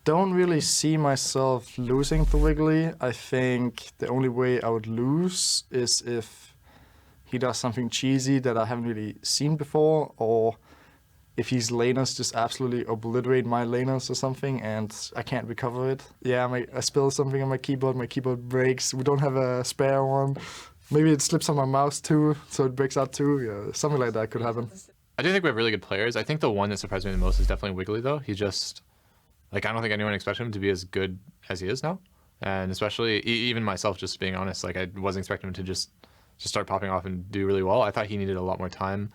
don't really see myself losing to Wiggily. I think the only way I would lose is if he does something cheesy that I haven't really seen before, or if his laners just absolutely obliterate my laners or something and I can't recover it. Yeah, I spilled something on my keyboard breaks, we don't have a spare one. Maybe it slips on my mouse too, so it breaks out too. Yeah, something like that could happen. I do think we have really good players. I think the one that surprised me the most is definitely Wiggily, though. He's just, like, I don't think anyone expected him to be as good as he is now. And especially, even myself, just being honest, like, I wasn't expecting him to just start popping off and do really well. I thought he needed a lot more time,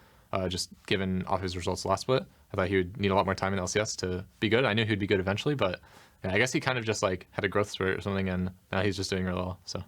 just given off his results last split. I thought he would need a lot more time in LCS to be good. I knew he'd be good eventually, but yeah, I guess he kind of just, like, had a growth spurt or something, and now he's just doing really well, so.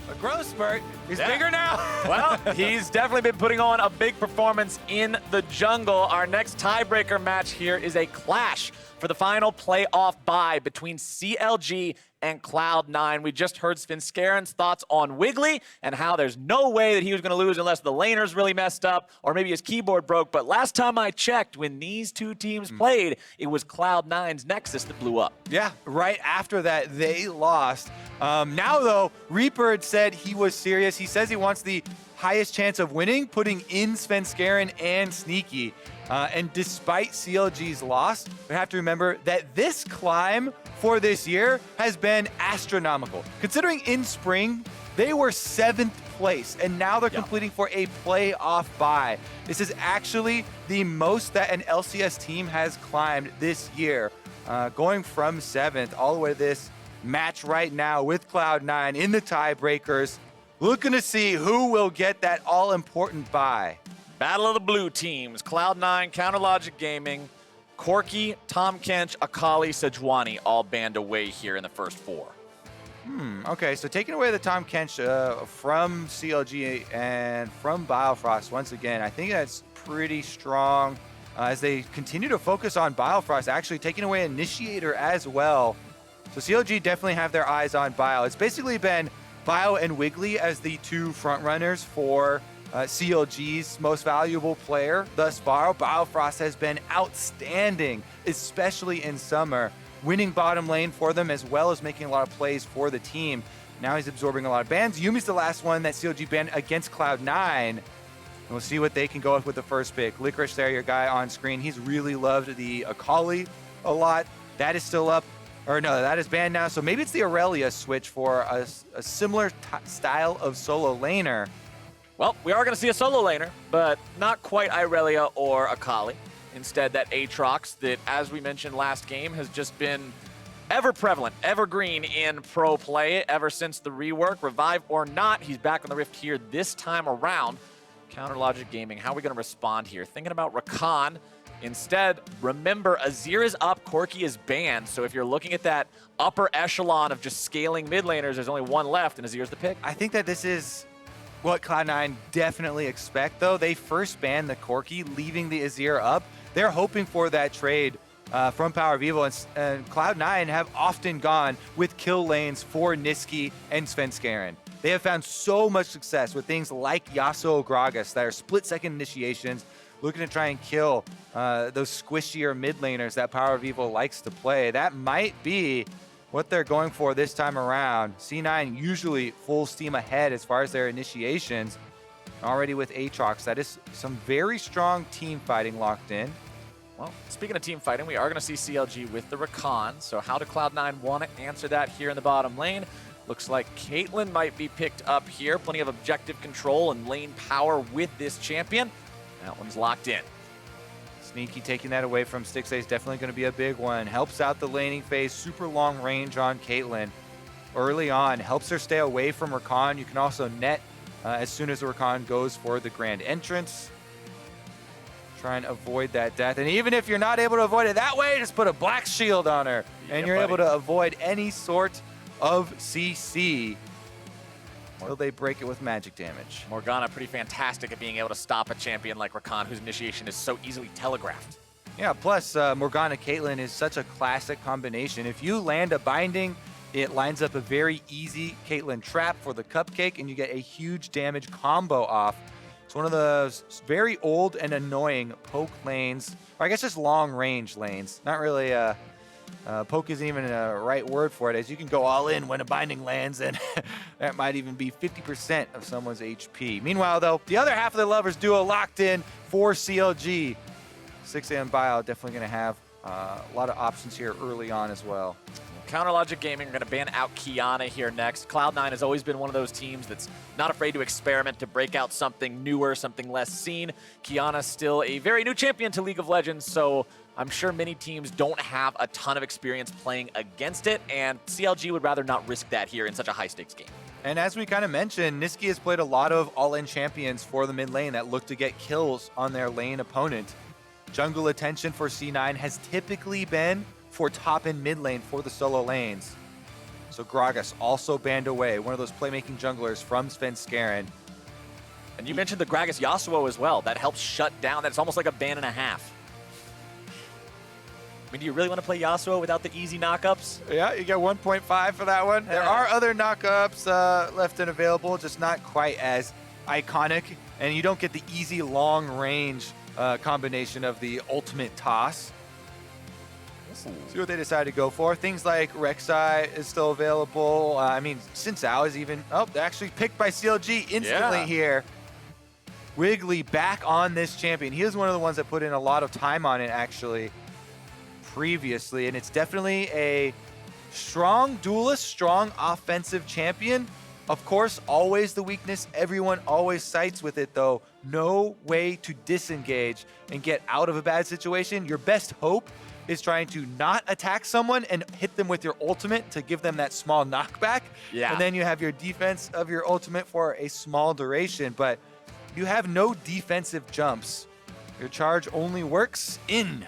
A growth spurt. He's bigger now. Well, he's definitely been putting on a big performance in the jungle. Our next tiebreaker match here is a clash for the final playoff bye between CLG and Cloud9. We just heard Svenskeren's thoughts on Wiggily and how there's no way that he was going to lose unless the laners really messed up or maybe his keyboard broke. But last time I checked, when these two teams played, it was Cloud9's Nexus that blew up. Yeah, right after that, they lost. Now, though, Reaper said he was serious. He says he wants the highest chance of winning, putting in Svenskeren and Nisqy. And despite CLG's loss, we have to remember that this climb for this year has been astronomical. Considering in spring, they were 7th place, and now they're completing for a playoff bye. This is actually the most that an LCS team has climbed this year, going from 7th all the way to this match right now with Cloud9 in the tiebreakers, looking to see who will get that all-important bye. Battle of the blue teams, Cloud9, Counterlogic Gaming, Corki, Tom Kench, Akali, Sejuani all banned away here in the first 4. Okay, so taking away the Tom Kench from CLG and from Biofrost once again, I think that's pretty strong as they continue to focus on Biofrost, actually taking away Initiator as well. So CLG definitely have their eyes on Bio. It's basically been Bio and Wiggily as the two frontrunners for CLG's most valuable player thus far. Biofrost has been outstanding, especially in summer, winning bottom lane for them as well as making a lot of plays for the team. Now he's absorbing a lot of bans. Yumi's the last one that CLG banned against Cloud9. And we'll see what they can go with the first pick. Licorice there, your guy on screen. He's really loved the Akali a lot. That is still up. Or no, that is banned now. So maybe it's the Aurelia switch for a similar style of solo laner. Well, we are going to see a solo laner, but not quite Irelia or Akali. Instead, that Aatrox that, as we mentioned last game, has just been ever prevalent, evergreen in pro play ever since the rework. Revive or not, he's back on the Rift here this time around. Counterlogic Gaming, how are we going to respond here? Thinking about Rakan. Instead, remember, Azir is up, Corki is banned. So if you're looking at that upper echelon of just scaling mid laners, there's only one left, and Azir's the pick. I think that this is what Cloud9 definitely expect, though. They first banned the Corki, leaving the Azir up. They're hoping for that trade from PowerOfEvil, and Cloud9 have often gone with kill lanes for Nisqy and Svenskeren. They have found so much success with things like Yasuo Gragas that are split-second initiations, looking to try and kill those squishier mid laners that PowerOfEvil likes to play. That might be what they're going for this time around. C9 usually full steam ahead as far as their initiations. Already with Aatrox, that is some very strong team fighting locked in. Well, speaking of team fighting, we are going to see CLG with the Rakan. So how do Cloud9 want to answer that here in the bottom lane? Looks like Caitlyn might be picked up here. Plenty of objective control and lane power with this champion. That one's locked in. Sneaky taking that away from Stixxay is definitely going to be a big one. Helps out the laning phase, super long range on Caitlyn early on. Helps her stay away from Rakan. You can also net as soon as the Rakan goes for the grand entrance. Try and avoid that death. And even if you're not able to avoid it that way, just put a black shield on her. And you're able to avoid any sort of CC. Will they break it with magic damage? Morgana pretty fantastic at being able to stop a champion like Rakan, whose initiation is so easily telegraphed. Yeah, plus Morgana Caitlyn is such a classic combination. If you land a binding, it lines up a very easy Caitlyn trap for the cupcake, and you get a huge damage combo off. It's one of those very old and annoying poke lanes, or I guess just long range lanes. Not really Poke isn't even a right word for it, as you can go all in when a binding lands, and that might even be 50% of someone's HP. Meanwhile, though, the other half of the Lovers duo locked in for CLG. Stixxay and Bio definitely going to have a lot of options here early on as well. Counterlogic Gaming are going to ban out Qiyana here next. Cloud9 has always been one of those teams that's not afraid to experiment, to break out something newer, something less seen. Qiyana's still a very new champion to League of Legends, so I'm sure many teams don't have a ton of experience playing against it, and CLG would rather not risk that here in such a high-stakes game. And as we kind of mentioned, Nisqy has played a lot of all-in champions for the mid lane that look to get kills on their lane opponent. Jungle attention for C9 has typically been for top and mid lane for the solo lanes. So Gragas also banned away, one of those playmaking junglers from Svenskeren. And you mentioned the Gragas Yasuo as well. That helps shut down. That's almost like a ban and a half. I mean, do you really want to play Yasuo without the easy knockups? Yeah, you get 1.5 for that one. There are other knockups left and available, just not quite as iconic. And you don't get the easy long range combination of the ultimate toss. See what they decide to go for. Things like Rek'Sai is still available. I mean, Zhao is even... Oh, they're actually picked by CLG instantly here. Wiggily back on this champion. He is one of the ones that put in a lot of time on it, actually, previously. And it's definitely a strong duelist, strong offensive champion. Of course, always the weakness. Everyone always cites with it, though. No way to disengage and get out of a bad situation. Your best hope is trying to not attack someone and hit them with your ultimate to give them that small knockback. Yeah. And then you have your defense of your ultimate for a small duration, but you have no defensive jumps. Your charge only works in.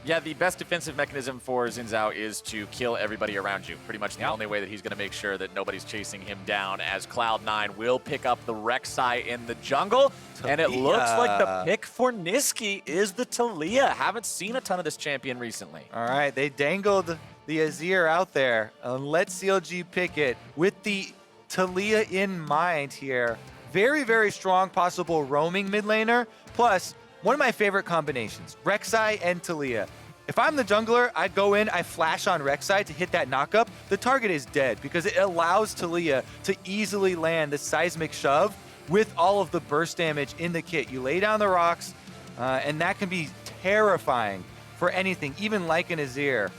Yeah, the best defensive mechanism for Zhao is to kill everybody around you. Pretty much the only way that he's going to make sure that nobody's chasing him down, as Cloud9 will pick up the Rek'Sai in the jungle. Taliyah. And it looks like the pick for Nisqy is the Taliyah. Haven't seen a ton of this champion recently. All right, they dangled the Azir out there and let CLG pick it with the Taliyah in mind here. Very, very strong possible roaming mid laner, plus one of my favorite combinations, Rek'Sai and Taliyah. If I'm the jungler, I go in, I flash on Rek'Sai to hit that knockup. The target is dead because it allows Taliyah to easily land the seismic shove with all of the burst damage in the kit. You lay down the rocks, and that can be terrifying for anything, even like an Azir.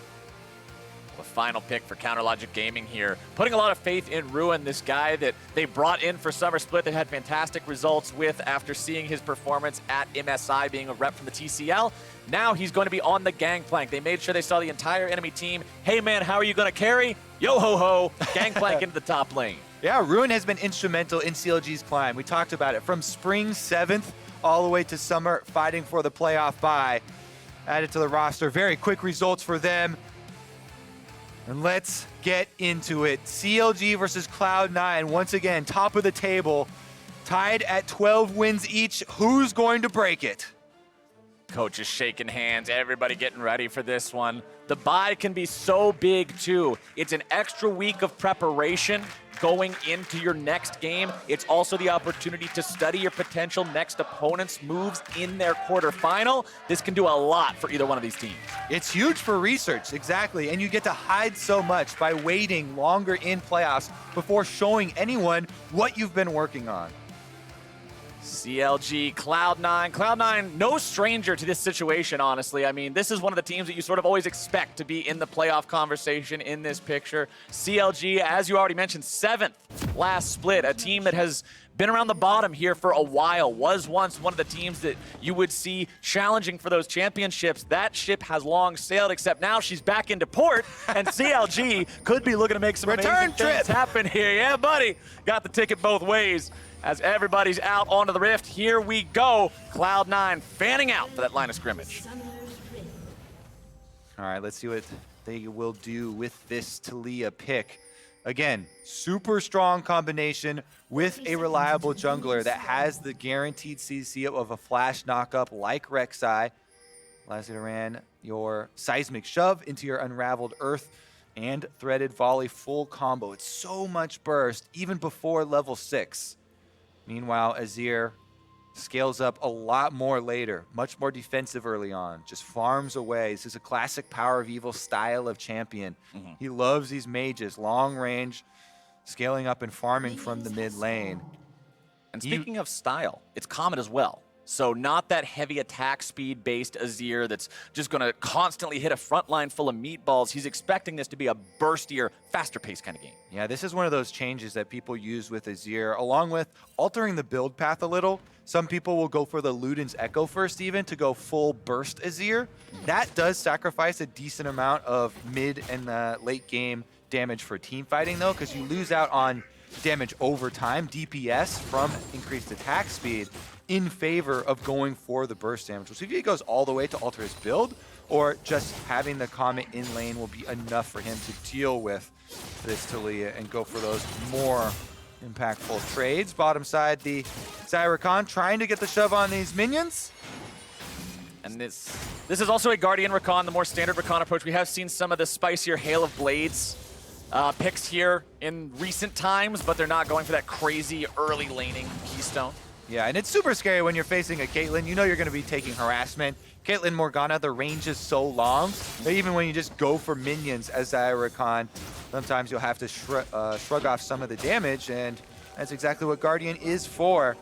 The final pick for Counterlogic Gaming here. Putting a lot of faith in Ruin, this guy that they brought in for Summer Split. They had fantastic results with after seeing his performance at MSI, being a rep from the TCL. Now he's going to be on the Gangplank. They made sure they saw the entire enemy team. Hey man, how are you going to carry? Yo ho ho, Gangplank into the top lane. Yeah, Ruin has been instrumental in CLG's climb. We talked about it from spring 7th all the way to summer, fighting for the playoff bye. Added to the roster. Very quick results for them. And let's get into it. CLG versus Cloud9, once again, top of the table, tied at 12 wins each. Who's going to break it? Coach is shaking hands, everybody getting ready for this one. The bye can be so big too. It's an extra week of preparation going into your next game. It's also the opportunity to study your potential next opponent's moves in their quarterfinal. This can do a lot for either one of these teams. It's huge for research, exactly. And you get to hide so much by waiting longer in playoffs before showing anyone what you've been working on. CLG, Cloud9. Cloud9, no stranger to this situation, honestly. I mean, this is one of the teams that you sort of always expect to be in the playoff conversation in this picture. CLG, as you already mentioned, 7th last split, a team that has been around the bottom here for a while, was once one of the teams that you would see challenging for those championships. That ship has long sailed, except now she's back into port, and CLG could be looking to make some return amazing things happen here. Yeah, buddy, got the ticket both ways. As everybody's out onto the rift, here we go. Cloud9 fanning out for that line of scrimmage. All right, let's see what they will do with this Taliyah pick. Again, super strong combination with a reliable jungler that has the guaranteed CC of a flash knockup like Rek'Sai. Allows you to ran your seismic shove into your unraveled earth and threaded volley full combo. It's so much burst even before level 6. Meanwhile, Azir scales up a lot more later, much more defensive early on, just farms away. This is a classic PowerOfEvil style of champion. He loves these mages, long range, scaling up and farming from the mid lane. And speaking of style, it's common as well. So not that heavy attack speed based Azir that's just going to constantly hit a front line full of meatballs. He's expecting this to be a burstier, faster paced kind of game. Yeah, this is one of those changes that people use with Azir, along with altering the build path a little. Some people will go for the Luden's Echo first even to go full burst Azir. That does sacrifice a decent amount of mid and late game damage for team fighting though, because you lose out on damage over time, DPS, from increased attack speed in favor of going for the burst damage. We'll see if he goes all the way to alter his build, or just having the Comet in lane will be enough for him to deal with this Taliyah and go for those more impactful trades. Bottom side, the Xayah Rakan trying to get the shove on these minions. And this is also a Guardian Rakan, the more standard Rakan approach. We have seen some of the spicier Hail of Blades picks here in recent times, but they're not going for that crazy early laning keystone. Yeah, and it's super scary when you're facing a Caitlyn. You know you're going to be taking harassment. Caitlyn Morgana, the range is so long that even when you just go for minions as Xayah Rakan, sometimes you'll have to shrug off some of the damage, and that's exactly what Guardian is for.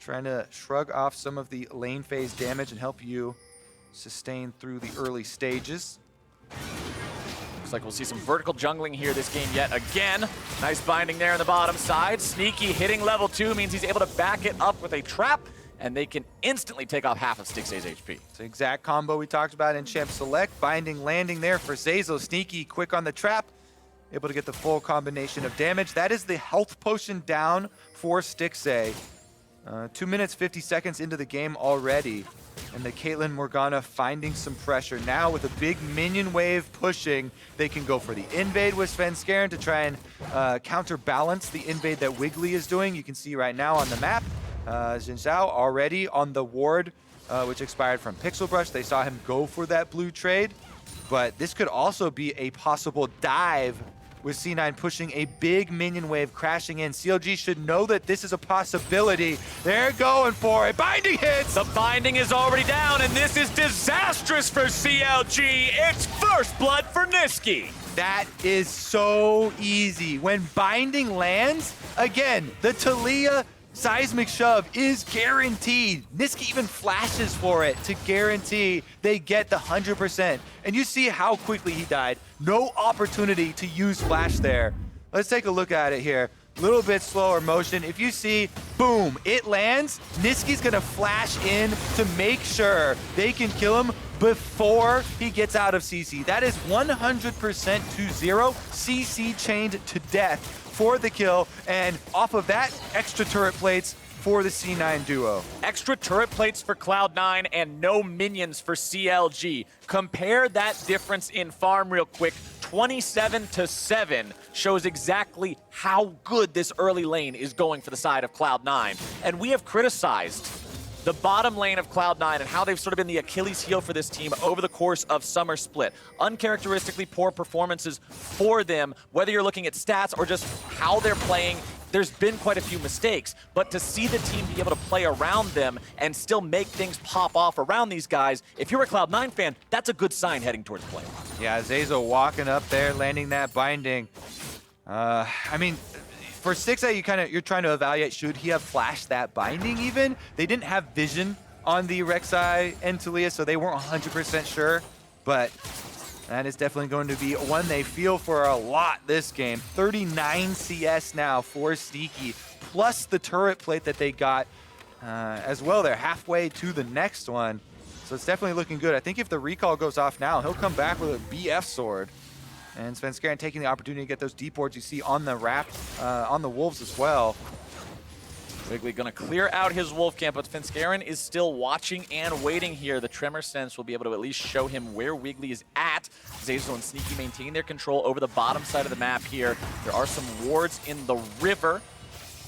Trying to shrug off some of the lane phase damage and help you sustain through the early stages. Looks like we'll see some vertical jungling here this game yet again. Nice binding there on the bottom side. Nisqy hitting level 2 means he's able to back it up with a trap, and they can instantly take off half of Stixxay's HP. It's the exact combo we talked about in Champ Select. Binding, landing there for Zeyzal. Nisqy quick on the trap, able to get the full combination of damage. That is the health potion down for Stixxay. 2 minutes, 50 seconds into the game already. And the Caitlyn Morgana finding some pressure. Now with a big minion wave pushing, they can go for the invade with Svenskeren to try and counterbalance the invade that Wiggily is doing. You can see right now on the map, Zhao already on the ward, which expired from Pixel Brush. They saw him go for that blue trade. But this could also be a possible dive with C9 pushing a big minion wave crashing in. CLG should know that this is a possibility. They're going for it. Binding hits! The binding is already down, and this is disastrous for CLG. It's first blood for Nisqy. That is so easy. When binding lands, again, the Taliyah seismic shove is guaranteed. Nisqy even flashes for it to guarantee they get the 100%. And you see how quickly he died. No opportunity to use flash there. Let's take a look at it here. Little bit slower motion. If you see, boom, it lands. Nisqy's gonna flash in to make sure they can kill him before he gets out of CC. That is 100% to 0. CC chained to death for the kill, and off of that, extra turret plates for the C9 duo. Extra turret plates for Cloud9 and no minions for CLG. Compare that difference in farm real quick. 27-7 shows exactly how good this early lane is going for the side of Cloud9. And we have criticized the bottom lane of Cloud9 and how they've sort of been the Achilles heel for this team over the course of Summer Split. Uncharacteristically poor performances for them, whether you're looking at stats or just how they're playing. There's been quite a few mistakes, but to see the team be able to play around them and still make things pop off around these guys, if you're a Cloud9 fan, that's a good sign heading towards playoffs. Yeah, Zeyzal walking up there, landing that binding. I mean, for Stixxay, you're trying to evaluate, should he have flashed that binding even? They didn't have vision on the Rek'Sai and Taliyah, so they weren't 100% sure, but that is definitely going to be one they feel for a lot this game. 39 CS now for Nisqy, plus the turret plate that they got as well. They're halfway to the next one, so it's definitely looking good. I think if the recall goes off now, he'll come back with a BF sword. And Svenskeren taking the opportunity to get those deep wards you see on the wrap, on the Wolves as well. Wiggily gonna clear out his wolf camp, but Svenskeren is still watching and waiting here. The Tremor Sense will be able to at least show him where Wiggily is at. Zeyzal and Nisqy maintaining their control over the bottom side of the map here. There are some wards in the river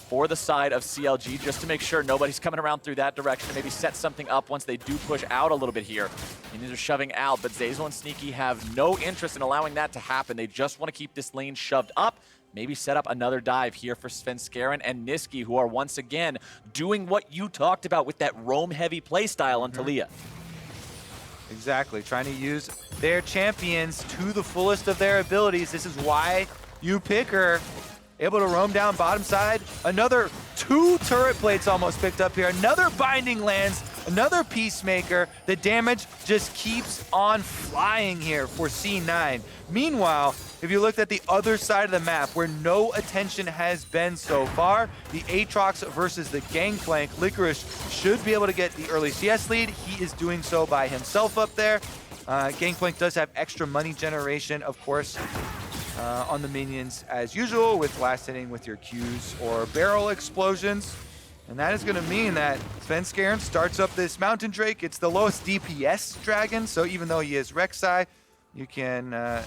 for the side of CLG, just to make sure nobody's coming around through that direction, maybe set something up once they do push out a little bit here. And these are shoving out, but Zeyzal and Nisqy have no interest in allowing that to happen. They just want to keep this lane shoved up. maybe set up another dive here for Svenskeren and Nisqy, who are once again doing what you talked about with that roam-heavy playstyle on Taliyah. Exactly, trying to use their champions to the fullest of their abilities. This is why you pick her. Able to roam down bottom side. Another 2 turret plates almost picked up here. Another binding lands, another peacemaker. The damage just keeps on flying here for C9. Meanwhile, if you looked at the other side of the map where no attention has been so far, the Aatrox versus the Gangplank, Licorice should be able to get the early CS lead. He is doing so by himself up there. Gangplank does have extra money generation, of course, on the minions as usual, with last hitting with your Qs or barrel explosions. And that is going to mean that Svenskeren starts up this Mountain Drake. It's the lowest DPS dragon, so even though he is Rek'Sai, you can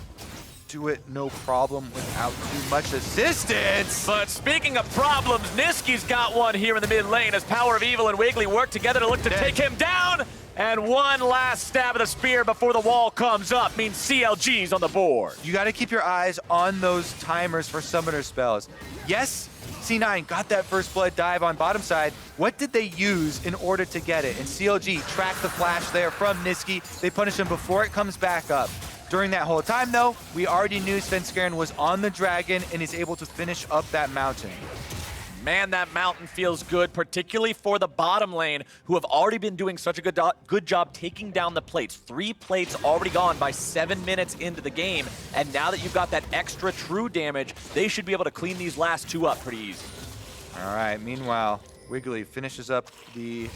do it no problem without too much assistance. But speaking of problems, Nisqy's got one here in the mid lane as PowerOfEvil and Wiggily work together to look to take him down. And one last stab of the spear before the wall comes up means CLG's on the board. You got to keep your eyes on those timers for summoner spells. Yes, C9 got that first blood dive on bottom side. What did they use in order to get it? And CLG tracked the flash there from Nisqy. They punish him before it comes back up. During that whole time, though, we already knew Svenskeren was on the dragon and is able to finish up that mountain. Man, that mountain feels good, particularly for the bottom lane, who have already been doing such a good job taking down the plates. 3 plates already gone by 7 minutes into the game, and now that you've got that extra true damage, they should be able to clean these last 2 up pretty easy. All right, meanwhile, Wiggily finishes up the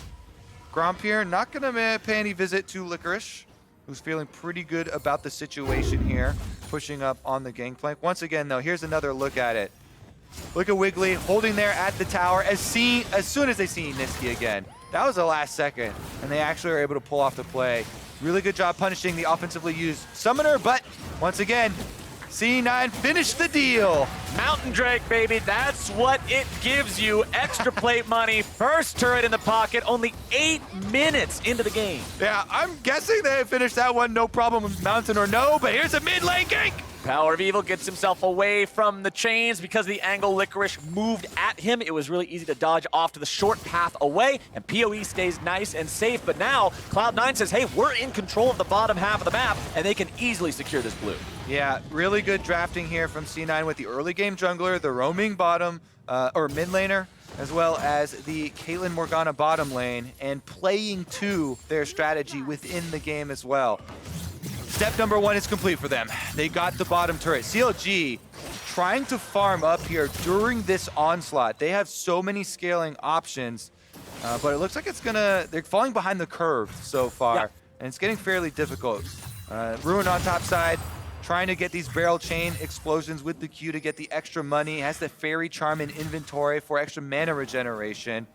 Gromp here. Not going to pay any visit to Licorice, who's feeling pretty good about the situation here, pushing up on the Gangplank. Once again, though, here's another look at it. Look at Wiggily holding there at the tower as soon as they see Nisqy again. That was the last second, and they actually are able to pull off the play. Really good job punishing the offensively used summoner, but once again, C9 finished the deal. Mountain Drake, baby, that's what it gives you. Extra plate money, first turret in the pocket, only 8 minutes into the game. Yeah, I'm guessing they finished that one no problem with Mountain or no, but here's a mid lane gank. PowerOfEvil gets himself away from the chains because the angle Licorice moved at him. It was really easy to dodge off to the short path away, and PoE stays nice and safe. But now Cloud9 says, hey, we're in control of the bottom half of the map, and they can easily secure this blue. Yeah, really good drafting here from C9 with the early game jungler, the roaming bottom or mid laner, as well as the Caitlyn Morgana bottom lane, and playing to their strategy within the game as well. Step number 1 is complete for them. They got the bottom turret. CLG trying to farm up here during this onslaught. They have so many scaling options, but it looks like they're falling behind the curve so far, yeah. And it's getting fairly difficult. Ruin on top side, trying to get these barrel chain explosions with the Q to get the extra money. Has the Fairy Charm in inventory for extra mana regeneration.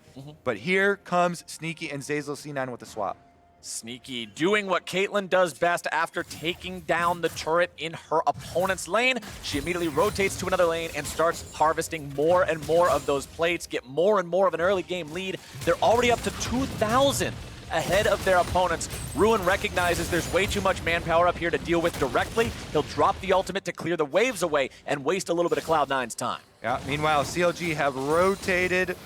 But here comes Sneaky and Zeyzal C9 with the swap. Sneaky doing what Caitlyn does best after taking down the turret in her opponent's lane. She immediately rotates to another lane and starts harvesting more and more of those plates, get more and more of an early game lead. They're already up to 2,000 ahead of their opponents. Ruin recognizes there's way too much manpower up here to deal with directly. He'll drop the ultimate to clear the waves away and waste a little bit of Cloud9's time. Yeah, meanwhile, CLG have rotated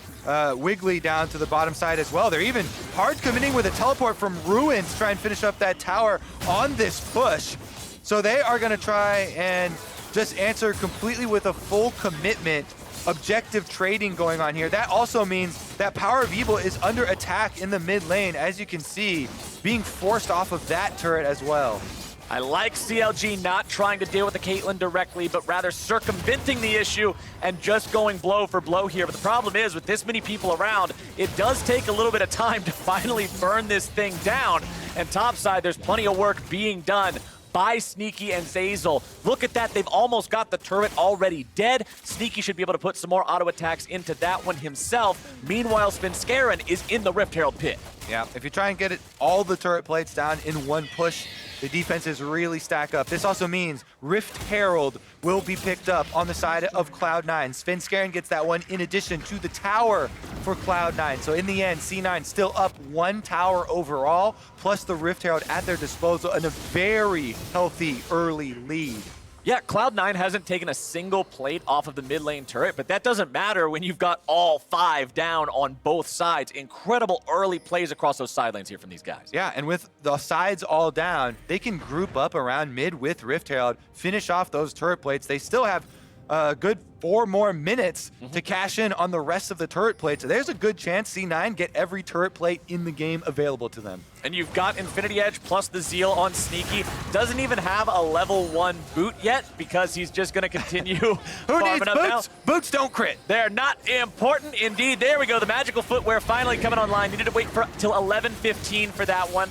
Wiggily down to the bottom side as well. They're even hard committing with a teleport from Ruin to try and finish up that tower on this push. So they are going to try and just answer completely with a full commitment. Objective trading going on here. That also means that PowerOfEvil is under attack in the mid lane, as you can see, being forced off of that turret as well. I like CLG not trying to deal with the Caitlyn directly, but rather circumventing the issue and just going blow for blow here. But the problem is, with this many people around, it does take a little bit of time to finally burn this thing down. And topside, there's plenty of work being done by Sneaky and Zeyzal. Look at that, they've almost got the turret already dead. Sneaky should be able to put some more auto attacks into that one himself. Meanwhile, Svenskeren is in the Rift Herald pit. Yeah, if you try and get all the turret plates down in one push, the defenses really stack up. This also means Rift Herald will be picked up on the side of Cloud9. Svenskeren gets that one in addition to the tower for Cloud9. So in the end, C9 still up 1 tower overall, plus the Rift Herald at their disposal, and a very healthy early lead. Yeah, Cloud9 hasn't taken a single plate off of the mid lane turret, but that doesn't matter when you've got all 5 down on both sides. Incredible early plays across those side lanes here from these guys. Yeah, and with the sides all down, they can group up around mid with Rift Herald, finish off those turret plates. They still have a good 4 more minutes to cash in on the rest of the turret plates. So there's a good chance C9 get every turret plate in the game available to them. And you've got Infinity Edge plus the Zeal on Nisqy. Doesn't even have a level 1 boot yet because he's just going to continue Who needs farming up boots? now. Boots don't crit. They're not important indeed. There we go. The magical footwear finally coming online. Needed to wait for till 11:15 for that one.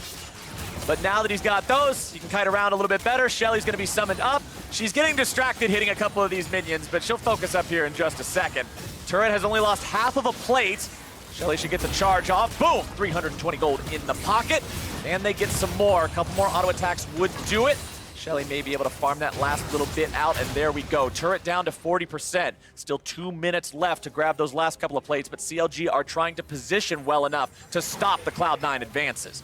But now that he's got those, he can kite around a little bit better. Shelly's going to be summoned up. She's getting distracted hitting a couple of these minions, but she'll focus up here in just a second. Turret has only lost half of a plate. Shelly should get the charge off. Boom! 320 gold in the pocket. And they get some more. A couple more auto attacks would do it. Shelly may be able to farm that last little bit out, and there we go. Turret down to 40%. Still 2 minutes left to grab those last couple of plates, but CLG are trying to position well enough to stop the Cloud9 advances.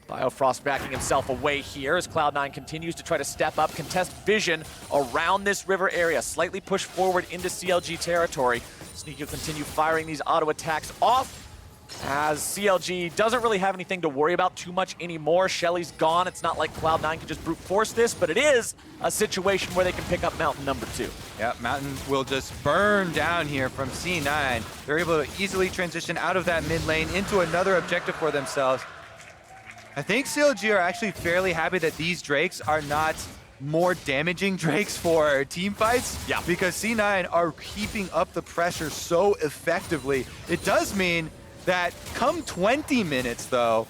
Biofrost backing himself away here as Cloud9 continues to try to step up, contest vision around this river area, slightly push forward into CLG territory. Nisqy will continue firing these auto attacks off as CLG doesn't really have anything to worry about too much anymore. Shelly's gone. It's not like Cloud9 can just brute force this, but it is a situation where they can pick up Mountain number 2. Yeah, Mountain will just burn down here from C9. They're able to easily transition out of that mid lane into another objective for themselves. I think CLG are actually fairly happy that these Drakes are not more damaging Drakes for team fights. Yeah. Because C9 are keeping up the pressure so effectively. It does mean that come 20 minutes, though,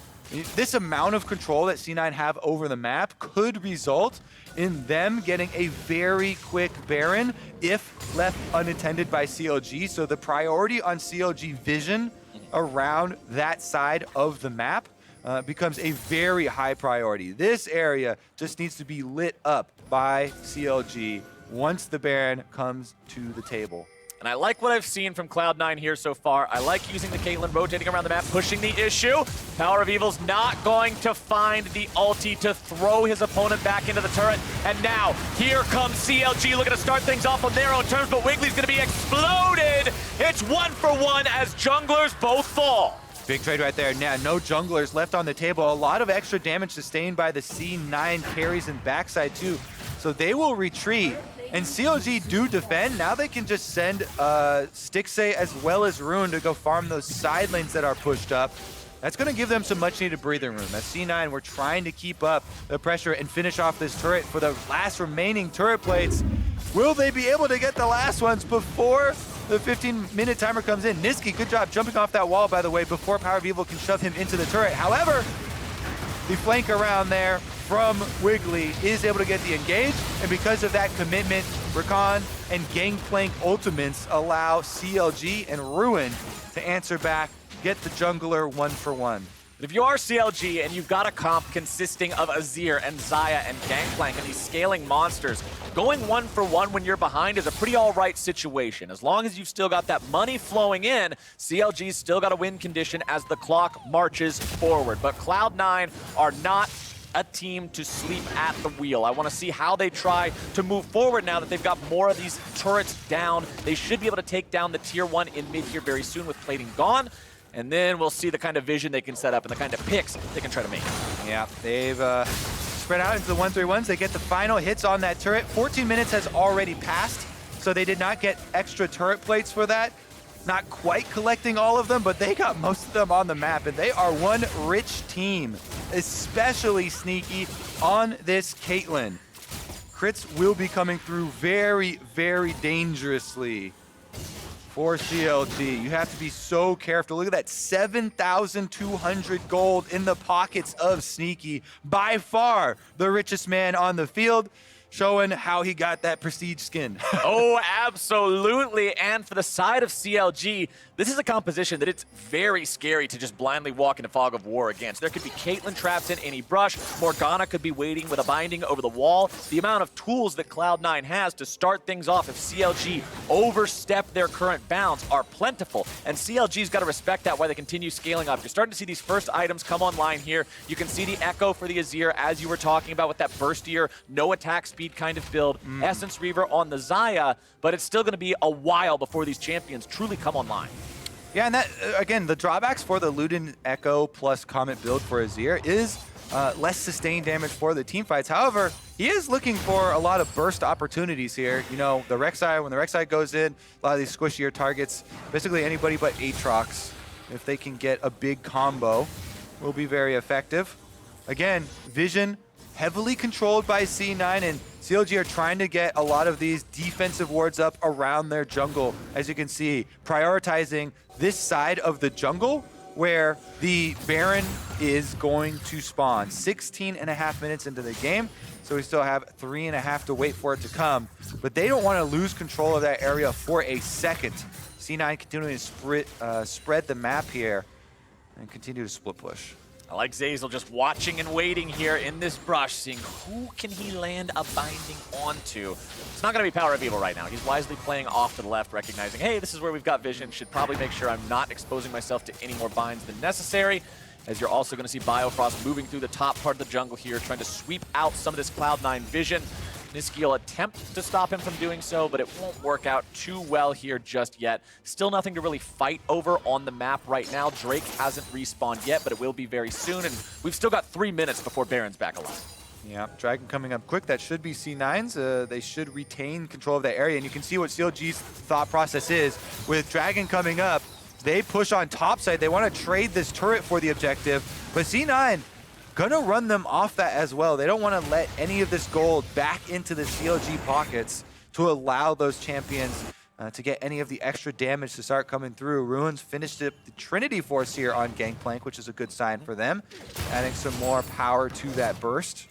this amount of control that C9 have over the map could result in them getting a very quick Baron if left unattended by CLG. So the priority on CLG vision around that side of the map becomes a very high priority. This area just needs to be lit up by CLG once the Baron comes to the table. And I like what I've seen from Cloud9 here so far. I like using the Caitlyn, rotating around the map, pushing the issue. PowerOfEvil's not going to find the ulti to throw his opponent back into the turret. And now, here comes CLG looking to start things off on their own terms, but Wigglily's going to be exploded. It's 1-for-1 as junglers both fall. Big trade right there. Now, no junglers left on the table. A lot of extra damage sustained by the C9 carries and backside too. So they will retreat. And CLG do defend. Now they can just send Stixxay as well as Rune to go farm those side lanes that are pushed up. That's going to give them some much-needed breathing room. As C9 were trying to keep up the pressure and finish off this turret for the last remaining turret plates. Will they be able to get the last ones before the 15-minute timer comes in? Nisqy, good job jumping off that wall, by the way, before PowerOfEvil can shove him into the turret. However, the flank around there from Wiggily is able to get the engage, and because of that commitment, Rakan and Gangplank ultimates allow CLG and Ruin to answer back, get the jungler 1-for-1. But if you are CLG and you've got a comp consisting of Azir and Xayah and Gangplank and these scaling monsters, going 1-for-1 when you're behind is a pretty all-right situation. As long as you've still got that money flowing in, CLG's still got a win condition as the clock marches forward. But Cloud9 are not a team to sleep at the wheel. I want to see how they try to move forward now that they've got more of these turrets down. They should be able to take down the tier 1 in mid here very soon with plating gone. And then we'll see the kind of vision they can set up and the kind of picks they can try to make. Yeah, they've spread out into the 1-3-1s. They get the final hits on that turret. 14 minutes has already passed, so they did not get extra turret plates for that. Not quite collecting all of them, but they got most of them on the map, and they are one rich team, especially Nisqy on this Caitlyn. Crits will be coming through very, very dangerously for CLG. You have to be so careful. Look at that, 7,200 gold in the pockets of Nisqy. By far the richest man on the field, showing how he got that prestige skin. Oh, absolutely. And for the side of CLG, this is a composition that it's very scary to just blindly walk into fog of war against. There could be Caitlyn trapped in any brush. Morgana could be waiting with a binding over the wall. The amount of tools that Cloud9 has to start things off if CLG overstep their current bounds are plentiful. And CLG's got to respect that while they continue scaling up. You're starting to see these first items come online here. You can see the echo for the Azir as you were talking about with that burstier, no attack speed speed kind of build, Essence Reaver on the Xayah, but it's still going to be a while before these champions truly come online. Yeah, and that, again, the drawbacks for the Luden Echo plus Comet build for Azir is less sustained damage for the team fights. However, he is looking for a lot of burst opportunities here. You know, the Rek'Sai, when the Rek'Sai goes in, a lot of these squishier targets, basically anybody but Aatrox, if they can get a big combo, will be very effective. Again, vision heavily controlled by C9, and CLG are trying to get a lot of these defensive wards up around their jungle, as you can see, prioritizing this side of the jungle where the Baron is going to spawn. 16.5 minutes into the game, so we still have 3.5 to wait for it to come, but they don't want to lose control of that area for a second. C9 continuing to spread the map here and continue to split push. I like Zeyzal just watching and waiting here in this brush, seeing who can he land a binding onto. It's not going to be PowerOfEvil right now. He's wisely playing off to the left, recognizing, hey, this is where we've got vision. Should probably make sure I'm not exposing myself to any more binds than necessary, as you're also going to see Biofrost moving through the top part of the jungle here, trying to sweep out some of this Cloud9 vision. Nisqy will attempt to stop him from doing so, but it won't work out too well here just yet. Still nothing to really fight over on the map right now. Drake hasn't respawned yet, but it will be very soon, and we've still got 3 minutes before Baron's back alive. Yeah, Dragon coming up quick. That should be C9's. They should retain control of that area, and you can see what CLG's thought process is. With Dragon coming up, they push on top side. They want to trade this turret for the objective, but C9 gonna run them off that as well. They don't want to let any of this gold back into the CLG pockets to allow those champions to get any of the extra damage to start coming through. Ruins finished up the Trinity Force here on Gangplank, which is a good sign for them, adding some more power to that burst.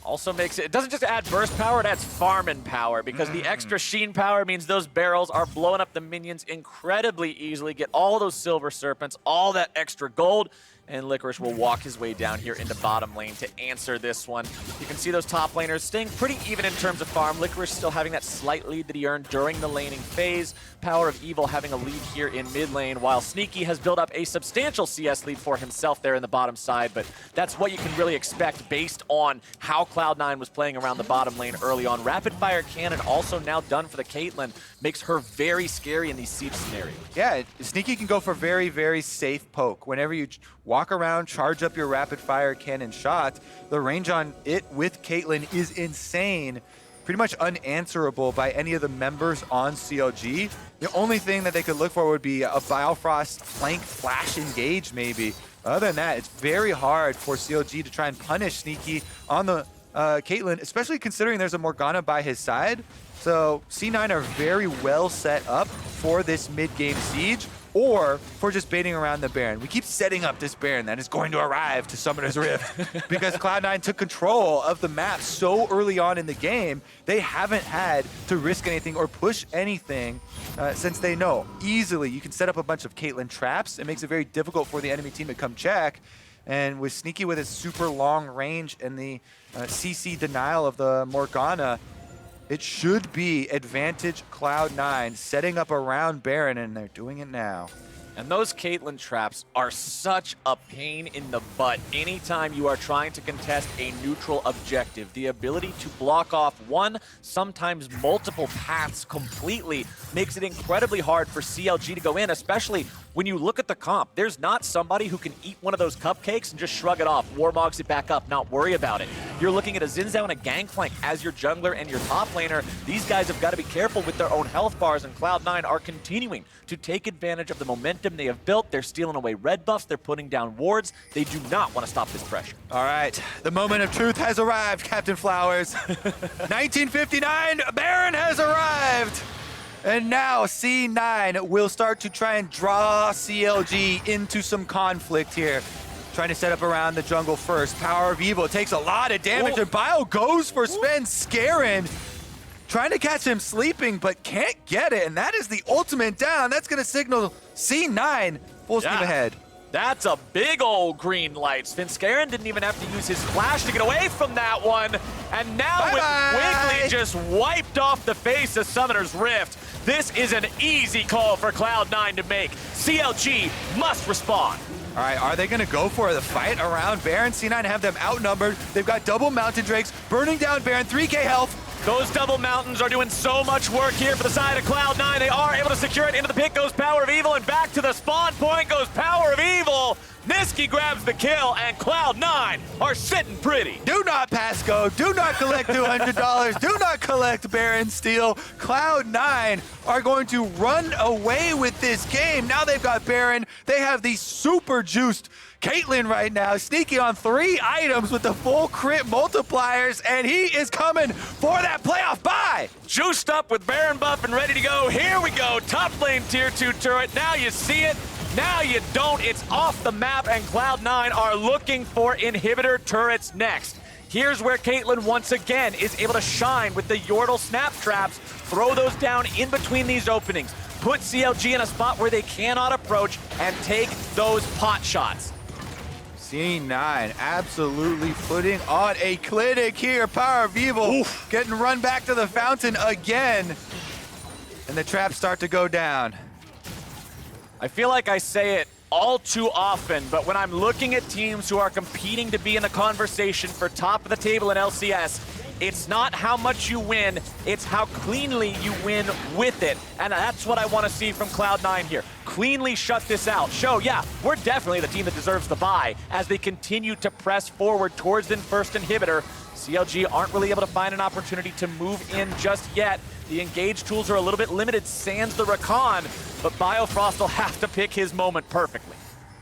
Also makes it doesn't just add burst power, it adds farming power, because the extra sheen power means those barrels are blowing up the minions incredibly easily, get all those silver serpents, all that extra gold, and Licorice will walk his way down here into bottom lane to answer this one. You can see those top laners staying pretty even in terms of farm. Licorice still having that slight lead that he earned during the laning phase. PowerOfEvil having a lead here in mid lane, while Nisqy has built up a substantial CS lead for himself there in the bottom side, but that's what you can really expect based on how Cloud9 was playing around the bottom lane early on. Rapid fire cannon also now done for the Caitlyn makes her very scary in these siege scenarios. Yeah, Nisqy can go for very, very safe poke. Whenever you walk around, charge up your rapid fire cannon shot, the range on it with Caitlyn is insane. Pretty much unanswerable by any of the members on CLG. The only thing that they could look for would be a Biofrost flank flash engage maybe. Other than that, it's very hard for CLG to try and punish Nisqy on the Caitlyn, especially considering there's a Morgana by his side. So C9 are very well set up for this mid-game siege, or for just baiting around the Baron. We keep setting up this Baron that is going to arrive to Summoner's Rift because Cloud9 took control of the map so early on in the game, they haven't had to risk anything or push anything since they know easily you can set up a bunch of Caitlyn traps. It makes it very difficult for the enemy team to come check. And with Nisqy with his super long range and the CC denial of the Morgana, it should be advantage Cloud9 setting up around Baron, and they're doing it now. And those Caitlyn traps are such a pain in the butt anytime you are trying to contest a neutral objective. The ability to block off one, sometimes multiple paths completely makes it incredibly hard for CLG to go in, especially when you look at the comp. There's not somebody who can eat one of those cupcakes and just shrug it off, warmogs it back up, not worry about it. You're looking at a Zeyzal and a Gangplank as your jungler and your top laner. These guys have got to be careful with their own health bars, and Cloud9 are continuing to take advantage of the momentum they have built. They're stealing away red buffs, they're putting down wards. They do not want to stop this pressure. All right, the moment of truth has arrived, Captain Flowers. 1959, Baron has arrived! And now C9 will start to try and draw CLG into some conflict here. Trying to set up around the jungle first. PowerOfEvil takes a lot of damage, and Bio goes for Svenskeren. Trying to catch him sleeping, but can't get it, and that is the ultimate down. That's gonna signal C9 full steam ahead. That's a big old green light. Svenskeren didn't even have to use his flash to get away from that one. And now with Wiggily just wiped off the face of Summoner's Rift, this is an easy call for Cloud9 to make. CLG must respond. All right, are they going to go for the fight around Baron? C9 have them outnumbered. They've got double Mountain Drakes burning down Baron, 3k health. Those double mountains are doing so much work here for the side of Cloud9. They are able to secure it. Into the pit goes PowerOfEvil, and back to the spawn point goes PowerOfEvil. Nisqy grabs the kill, and Cloud9 are sitting pretty. Do not pass go. Do not collect $200. Do not collect Baron Steel. Cloud9 are going to run away with this game. Now they've got Baron. They have the super juiced Caitlyn right now, Sneaky on 3 items with the full crit multipliers, and he is coming for that playoff bye. Juiced up with Baron buff and ready to go. Here we go. Top lane tier 2 turret. Now you see it. Now you don't. It's off the map, and Cloud9 are looking for inhibitor turrets next. Here's where Caitlyn once again is able to shine with the Yordle snap traps. Throw those down in between these openings. Put CLG in a spot where they cannot approach and take those pot shots. C9 absolutely putting on a clinic here. PowerOfEvil getting run back to the fountain again. And the traps start to go down. I feel like I say it all too often, but when I'm looking at teams who are competing to be in the conversation for top of the table in LCS, it's not how much you win, it's how cleanly you win with it. And that's what I want to see from Cloud9 here. Cleanly shut this out. Show, yeah, we're definitely the team that deserves the bye as they continue to press forward towards the first inhibitor. CLG aren't really able to find an opportunity to move in just yet. The engage tools are a little bit limited, sans the Rakan, but Biofrost will have to pick his moment perfectly.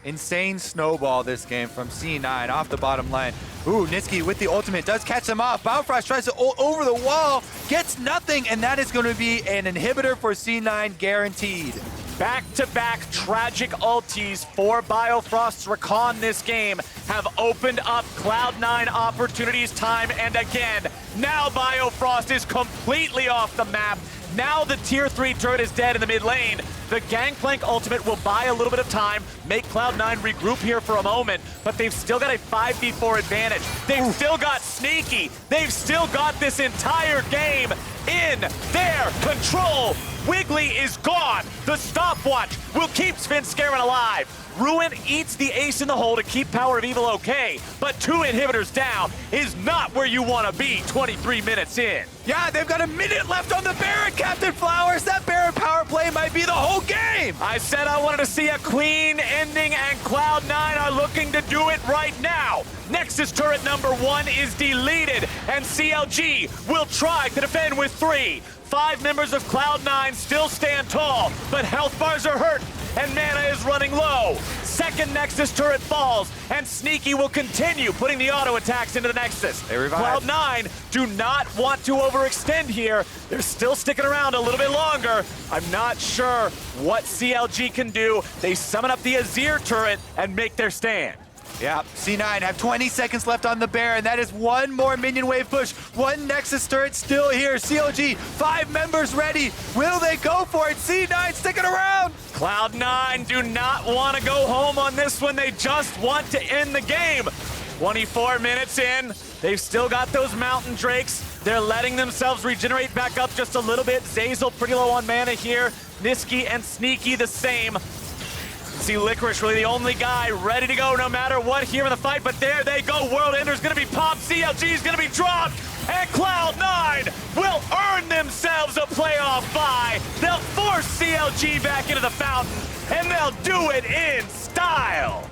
Insane snowball this game from C9 off the bottom line. Ooh, Nisqy with the ultimate does catch him off. Biofrost tries to over the wall, gets nothing, and that is going to be an inhibitor for C9 guaranteed. Back-to-back tragic ultis for Biofrost's Rakan this game have opened up Cloud9 opportunities time and again. Now Biofrost is completely off the map. Now the tier 3 turret is dead in the mid lane. The Gangplank ultimate will buy a little bit of time, make Cloud9 regroup here for a moment, but they've still got a 5v4 advantage. They've still got Sneaky. They've still got this entire game in their control. Wiggily is gone. The stopwatch will keep Svenskeren alive. Ruin eats the ace in the hole to keep PowerOfEvil okay, but 2 inhibitors down is not where you want to be 23 minutes in. Yeah, they've got a minute left on the Baron, Captain Flowers. That Baron power play might be the whole game. I said I wanted to see a clean ending, and Cloud9 are looking to do it right now. Nexus turret number 1 is deleted, and CLG will try to defend with 3. 5 members of Cloud9 still stand tall, but health bars are hurt, and mana is running low. Second Nexus turret falls, and Sneaky will continue putting the auto attacks into the Nexus. They revive. Cloud9 do not want to overextend here. They're still sticking around a little bit longer. I'm not sure what CLG can do. They summon up the Azir turret and make their stand. Yeah, C9 have 20 seconds left on the Baron. That is 1 more minion wave push. 1 Nexus turret still here. CLG, 5 members ready. Will they go for it? C9 sticking around. Cloud9 do not want to go home on this one. They just want to end the game. 24 minutes in. They've still got those Mountain Drakes. They're letting themselves regenerate back up just a little bit. Zeyzal pretty low on mana here. Nisqy and Sneaky the same. See Licorice really the only guy ready to go no matter what here in the fight, but there they go. World Ender's gonna be popped, CLG is gonna be dropped, and Cloud9 will earn themselves a playoff bye. They'll force CLG back into the fountain, and they'll do it in style.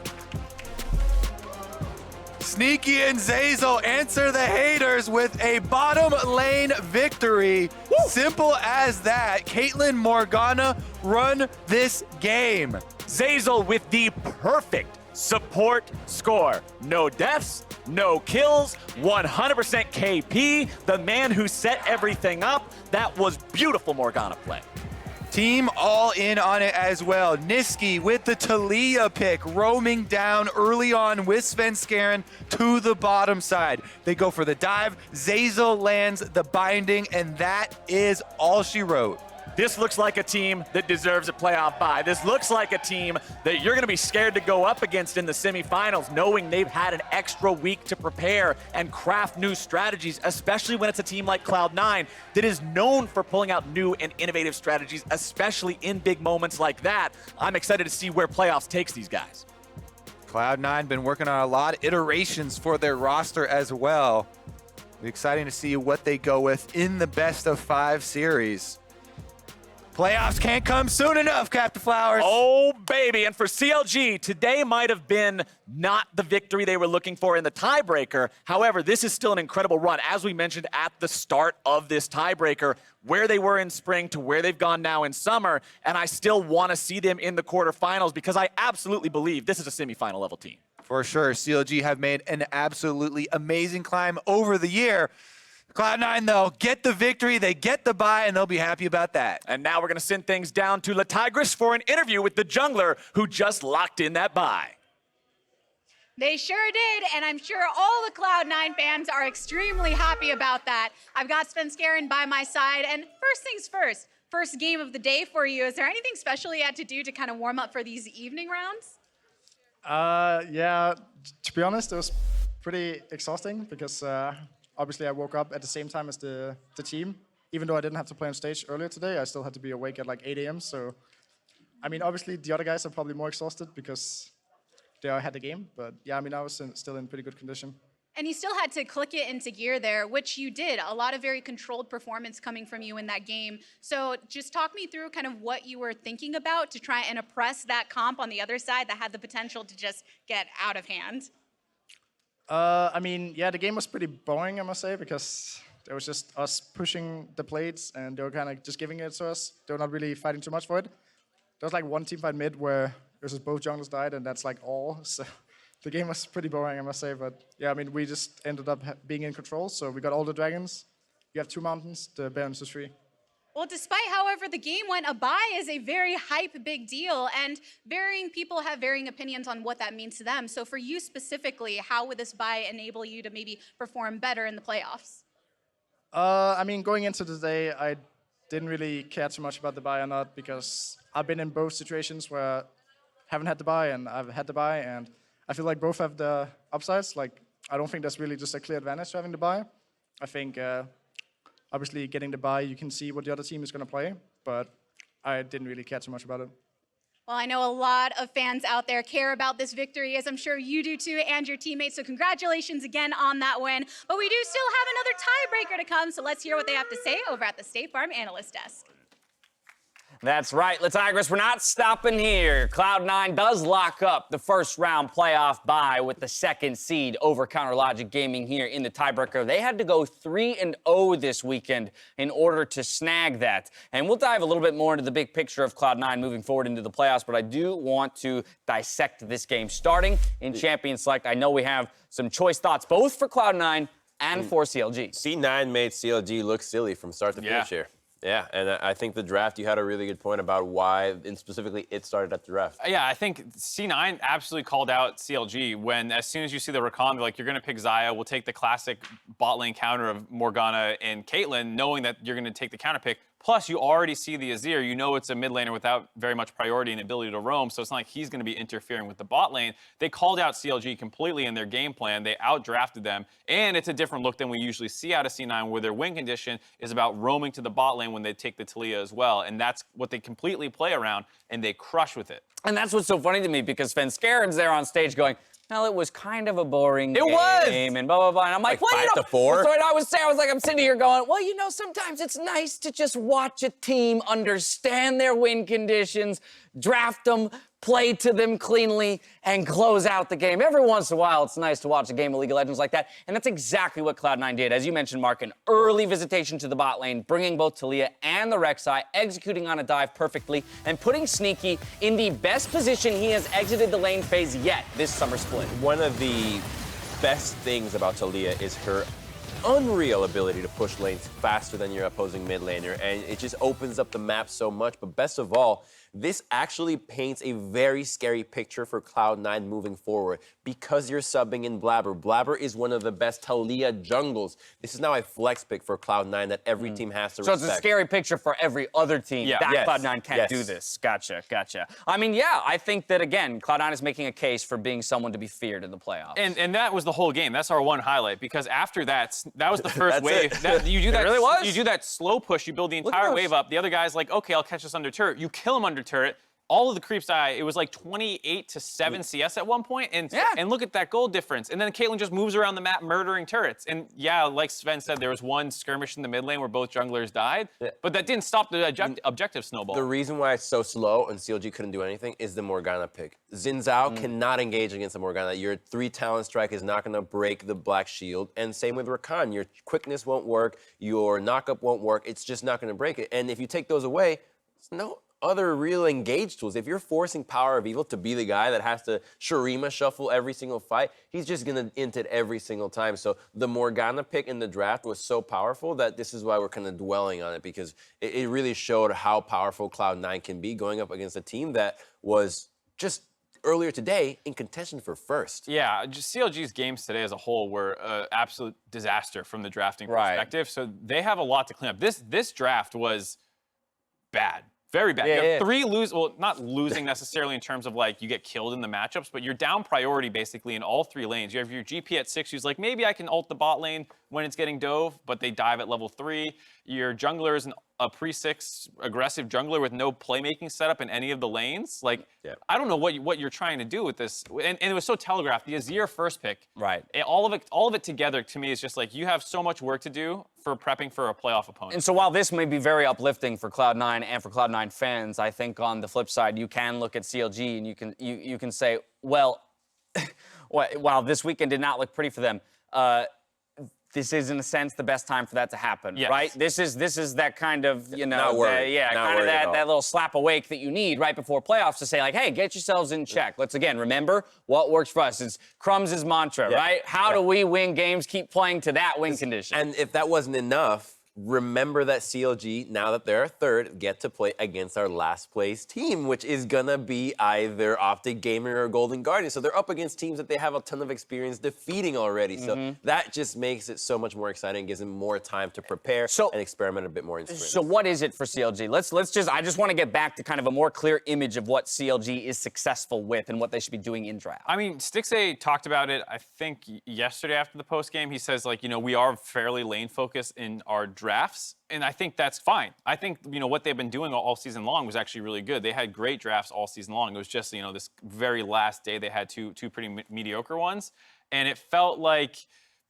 Sneaky and Zeyzal answer the haters with a bottom lane victory. Woo! Simple as that. Caitlyn, Morgana run this game. Zeyzal with the perfect support score. No deaths, no kills, 100% KP. The man who set everything up. That was beautiful Morgana play. Team all in on it as well. Nisqy with the Taliyah pick, roaming down early on with Svenskeren to the bottom side. They go for the dive. Zeyzal lands the binding, and that is all she wrote. This looks like a team that deserves a playoff bye. This looks like a team that you're going to be scared to go up against in the semifinals, knowing they've had an extra week to prepare and craft new strategies, especially when it's a team like Cloud9 that is known for pulling out new and innovative strategies, especially in big moments like that. I'm excited to see where playoffs takes these guys. Cloud9 been working on a lot of iterations for their roster as well. It'll be exciting to see what they go with in the best of 5 series. Playoffs can't come soon enough, Captain Flowers. Oh, baby. And for CLG, today might have been not the victory they were looking for in the tiebreaker. However, this is still an incredible run. As we mentioned at the start of this tiebreaker, where they were in spring to where they've gone now in summer. And I still want to see them in the quarterfinals because I absolutely believe this is a semifinal level team. For sure, CLG have made an absolutely amazing climb over the year. Cloud9, though, get the victory, they get the bye, and they'll be happy about that. And now we're going to send things down to Licorice for an interview with the jungler who just locked in that bye. They sure did, and I'm sure all the Cloud9 fans are extremely happy about that. I've got Svenskeren by my side, and first things first game of the day for you. Is there anything special you had to do to kind of warm up for these evening rounds? Yeah, to be honest, it was pretty exhausting because obviously I woke up at the same time as the team. Even though I didn't have to play on stage earlier today, I still had to be awake at like 8 a.m. So, I mean, obviously the other guys are probably more exhausted because they had the game. But yeah, I mean, I was still in pretty good condition. And you still had to click it into gear there, which you did. A lot of very controlled performance coming from you in that game. So just talk me through kind of what you were thinking about to try and oppress that comp on the other side that had the potential to just get out of hand. I mean, yeah, the game was pretty boring, I must say, because it was just us pushing the plates and they were kind of just giving it to us. They were not really fighting too much for it. There was like one team fight mid where it was just both junglers died and that's like all. So the game was pretty boring, I must say. But yeah, I mean, we just ended up being in control. So we got all the dragons. You have 2 mountains, the Barons is 3. Well, despite, however, the game went, a bye is a very hype big deal, and varying people have varying opinions on what that means to them. So for you specifically, how would this bye enable you to maybe perform better in the playoffs? I mean, going into the day, I didn't really care too much about the bye or not because I've been in both situations where I haven't had the bye and I've had the bye, and I feel like both have the upsides. Like, I don't think there's really just a clear advantage to having the bye. I think obviously, getting the bye, you can see what the other team is going to play, but I didn't really care too much about it. Well, I know a lot of fans out there care about this victory, as I'm sure you do too, and your teammates, so congratulations again on that win. But we do still have another tiebreaker to come, so let's hear what they have to say over at the State Farm Analyst Desk. That's right, Licorice, we're not stopping here. Cloud9 does lock up the first round playoff bye with the second seed over CounterLogic Gaming here in the tiebreaker. They had to go 3-0 this weekend in order to snag that. And we'll dive a little bit more into the big picture of Cloud9 moving forward into the playoffs, but I do want to dissect this game. Starting in Champion Select, I know we have some choice thoughts both for Cloud9 and for CLG. C9 made CLG look silly from start to finish here. Yeah, and I think the draft, you had a really good point about why, and specifically, it started at the draft. Yeah, I think C9 absolutely called out CLG when, as soon as you see the Rakan, they're like, you're going to pick Xayah, we'll take the classic bot lane counter of Morgana and Caitlyn, knowing that you're going to take the counter pick. Plus, you already see the Azir. You know it's a mid laner without very much priority and ability to roam, so it's not like he's going to be interfering with the bot lane. They called out CLG completely in their game plan. They outdrafted them, and it's a different look than we usually see out of C9, where their win condition is about roaming to the bot lane when they take the Taliyah as well, and that's what they completely play around, and they crush with it. And that's what's so funny to me, because Svenskeren's there on stage going, well, it was kind of a boring game. And blah, blah, blah. And I'm like, well, you know, 5-4? that's what I was saying. I was like, I'm sitting here going, well, you know, sometimes it's nice to just watch a team understand their win conditions, draft them, play to them cleanly, and close out the game. Every once in a while, it's nice to watch a game of League of Legends like that, and that's exactly what Cloud9 did. As you mentioned, Mark, an early visitation to the bot lane, bringing both Taliyah and the Rek'Sai, executing on a dive perfectly, and putting Nisqy in the best position he has exited the lane phase yet this summer split. One of the best things about Taliyah is her unreal ability to push lanes faster than your opposing mid laner, and it just opens up the map so much. But best of all, this actually paints a very scary picture for Cloud9 moving forward because you're subbing in Blabber. Blabber is one of the best Taliyah jungles. This is now a flex pick for Cloud9 that every team has to respect. So it's a scary picture for every other team. Yeah. That Cloud9 can't do this. Gotcha. I mean, yeah, I think that, again, Cloud9 is making a case for being someone to be feared in the playoffs. And that was the whole game. That's our one highlight, because after that was the first That's wave. it. You do that. It really was. You do that slow push. You build the entire wave up. The other guy's like, okay, I'll catch this under turret. You kill him under turret. all of the creeps die. It was like 28 to 7 CS at one point, and look at that goal difference. And then Caitlyn just moves around the map murdering turrets. And yeah, like Sven said, there was one skirmish in the mid lane where both junglers died, but that didn't stop the objective snowball. The reason why it's so slow and CLG couldn't do anything is the Morgana pick. Zhao cannot engage against the Morgana. Your 3 talent strike is not going to break the black shield, and same with Rakan. Your quickness won't work, your knockup won't work. It's just not going to break it. And if you take those away, there's no other real engage tools. If you're forcing PowerOfEvil to be the guy that has to Shurima shuffle every single fight, he's just gonna int it every single time. So the Morgana pick in the draft was so powerful that this is why we're kind of dwelling on it, because it really showed how powerful Cloud9 can be going up against a team that was just earlier today in contention for first. Yeah, just CLG's games today as a whole were an absolute disaster from the drafting perspective. So they have a lot to clean up. This draft was bad. Very bad. You have 3 well, not losing necessarily in terms of like you get killed in the matchups, but you're down priority basically in all 3 lanes. You have your GP at 6 who's like, maybe I can ult the bot lane when it's getting dove, but they dive at level 3. Your jungler is a pre-6 aggressive jungler with no playmaking setup in any of the lanes. Like, I don't know what you're trying to do with this. And it was so telegraphed. The Azir first pick. Right. All of it together to me is just like, you have so much work to do for prepping for a playoff opponent. And so while this may be very uplifting for Cloud9 and for Cloud9 fans, I think on the flip side, you can look at CLG and you can say, well, while this weekend did not look pretty for them, this is, in a sense, the best time for that to happen, right? This is that kind of, you know, that little slap awake that you need right before playoffs to say, like, hey, get yourselves in check. Let's, again, remember what works for us. It's Crumbs' mantra, right? How do we win games? Keep playing to that win condition. And if that wasn't enough, remember that CLG, now that they're 3rd, get to play against our last place team, which is gonna be either Optic Gaming or Golden Guardian. So they're up against teams that they have a ton of experience defeating already. So that just makes it so much more exciting, gives them more time to prepare and experiment a bit more in sprints. So what is it for CLG? I just want to get back to kind of a more clear image of what CLG is successful with and what they should be doing in draft. I mean, Stixxay talked about it, I think, yesterday after the post game. He says, like, you know, we are fairly lane focused in our drafts, and I think that's fine. I think, you know, what they've been doing all season long was actually really good. They had great drafts all season long. It was just, you know, this very last day they had two pretty mediocre ones, and it felt like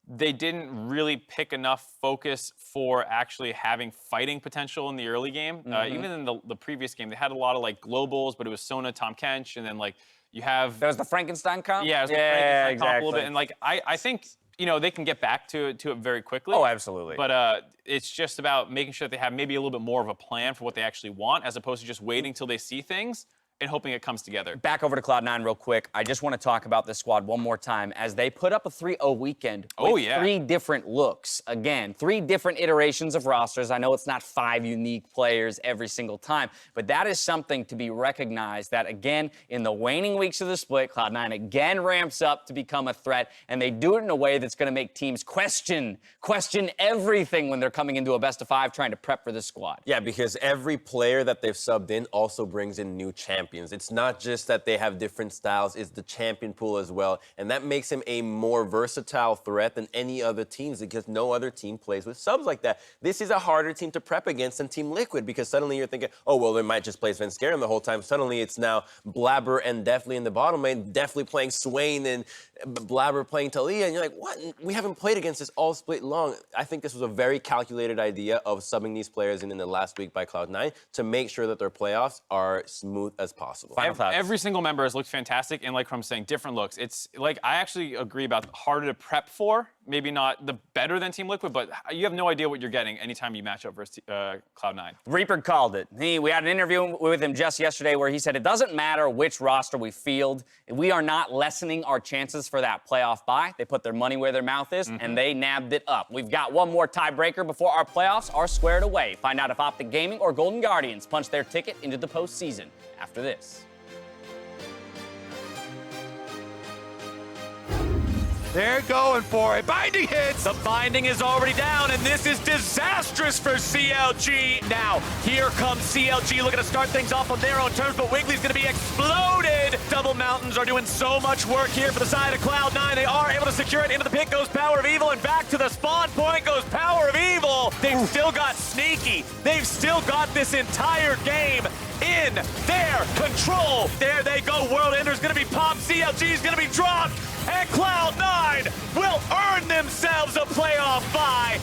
they didn't really pick enough focus for actually having fighting potential in the early game. Even in the previous game, they had a lot of like globals, but it was Sona, Tahm Kench, and then like you have... That was the Frankenstein comp? Yeah, it was the Frankenstein comp a little bit, and like I think, you know, they can get back to it very quickly. Oh, absolutely. But it's just about making sure that they have maybe a little bit more of a plan for what they actually want, as opposed to just waiting till they see things and hoping it comes together. Back over to Cloud9 real quick. I just want to talk about this squad one more time as they put up a 3-0 weekend with 3 different looks. Again, 3 different iterations of rosters. I know it's not 5 unique players every single time, but that is something to be recognized that, again, in the waning weeks of the split, Cloud9 again ramps up to become a threat, and they do it in a way that's going to make teams question everything when they're coming into a best-of-5 trying to prep for this squad. Yeah, because every player that they've subbed in also brings in new champions. It's not just that they have different styles, it's the champion pool as well. And that makes him a more versatile threat than any other teams, because no other team plays with subs like that. This is a harder team to prep against than Team Liquid, because suddenly you're thinking, oh, well, they might just play Svenskeren the whole time. Suddenly it's now Blabber and Deftly in the bottom lane, Deftly playing Swain and Blabber playing Taliyah. And you're like, what? We haven't played against this all split long. I think this was a very calculated idea of subbing these players in the last week by Cloud9 to make sure that their playoffs are smooth as possible. Every single member has looked fantastic, and like I'm saying, different looks. It's like, I actually agree about harder to prep for, maybe not the better than Team Liquid, but you have no idea what you're getting anytime you match up versus Cloud9. Reaper called it. We had an interview with him just yesterday where he said it doesn't matter which roster we field. We are not lessening our chances for that playoff bye. They put their money where their mouth is, and they nabbed it up. We've got one more tiebreaker before our playoffs are squared away. Find out if Optic Gaming or Golden Guardians punch their ticket into the postseason after this. They're going for it. Binding hits. The binding is already down, and this is disastrous for CLG. Now, here comes CLG looking to start things off on their own terms, but Wigglily's going to be exploded. Double Mountains are doing so much work here for the side of Cloud9. They are able to secure it. Into the pit goes PowerOfEvil, and back to the spawn point goes PowerOfEvil. They've still got Sneaky. They've still got this entire game. in their control. There they go. World Ender's going to be popped. CLG is going to be dropped. And Cloud9 will earn themselves a playoff bye.